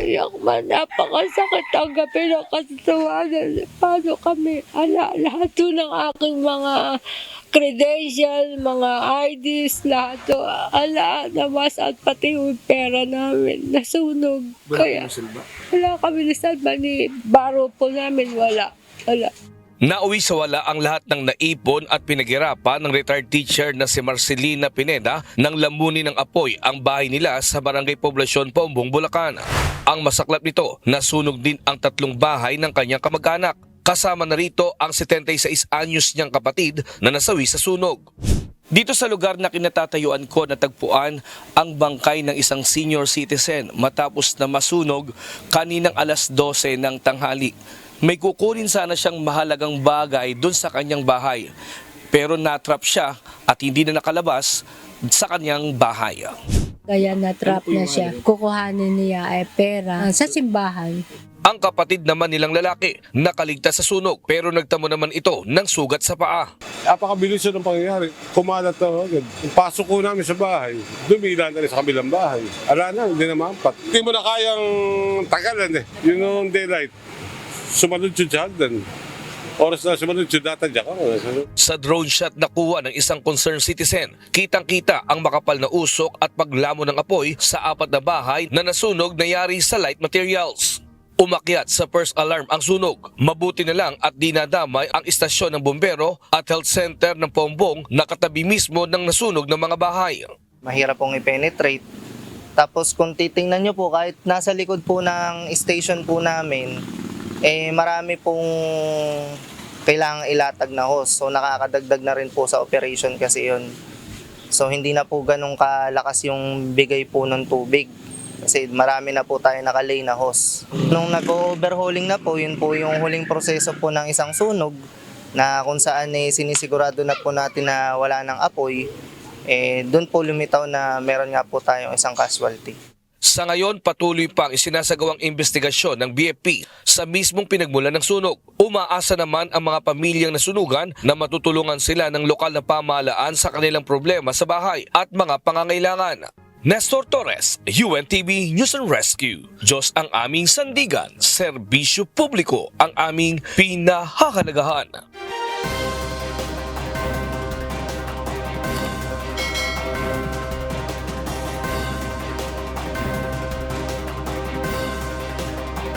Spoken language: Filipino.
Iyak man, napakasakit tanggapin ang katotohanan. Paano kami? Lahat to ng aking mga credential, mga IDs, lahat to, namas at pati yung pera namin nasunog. Kaya wala kami nasalba ni baro po namin, wala. Nauwi sa wala ang lahat ng naipon at pinaghirapan ng retired teacher na si Marcelina Pineda nang lamunin ng apoy ang bahay nila sa Barangay Poblasyon, Paumbong, Bulacan. Ang masaklap nito, nasunog din ang 3 bahay ng kanyang kamag-anak. Kasama na rito ang 76 anyos niyang kapatid na nasawi sa sunog. Dito sa lugar na kinatatayuan ko natagpuan ang bangkay ng isang senior citizen matapos na masunog kaninang alas 12 ng tanghali. May kukunin sana siyang mahalagang bagay doon sa kanyang bahay, pero natrap siya at hindi na nakalabas sa kanyang bahay. Kaya natrap na siya. Kukuhanin niya ay pera sa simbahan. Ang kapatid naman nilang lalaki nakaligtas sa sunog pero nagtamo naman ito ng sugat sa paa. Napakabilis yun ang pangyayari. Kumalat na agad. Yung pasok ko namin sa bahay, dumila na rin sa kabilang bahay. Ala na, hindi na maampat. Hindi mo na kayang tagalan eh. Yun yung daylight. Sumunod yung hagdan. Oras na sumunod yung natadyak ako. Sa drone shot na kuha ng isang concerned citizen, kitang-kita ang makapal na usok at paglamo ng apoy sa 4 na bahay na nasunog na yari sa light materials. Umakyat sa first alarm ang sunog. Mabuti na lang at dinadamay ang istasyon ng bumbero at health center ng Paumbong na katabi mismo ng nasunog ng mga bahay. Mahirap pong i-penetrate. Tapos kung titingnan nyo po, kahit nasa likod po ng station po namin, marami pong kailangang ilatag na hose. So nakakadagdag na rin po sa operation kasi yun. So hindi na po ganun kalakas yung bigay po ng tubig. Kasi marami na po tayo nakalay na hose. Nung nag-overhauling na po, yun po yung huling proseso po ng isang sunog na kung saan sinisigurado na po natin na wala ng apoy. Doon po lumitaw na meron nga po tayong isang casualty. Sa ngayon, patuloy pang isinasagawang investigasyon ng BFP sa mismong pinagmulan ng sunog. Umaasa naman ang mga pamilyang nasunugan na matutulungan sila ng lokal na pamahalaan sa kanilang problema sa bahay at mga pangangailangan. Nestor Torres, UNTV News and Rescue. Diyos ang aming sandigan, serbisyo publiko ang aming pinahahalagahan.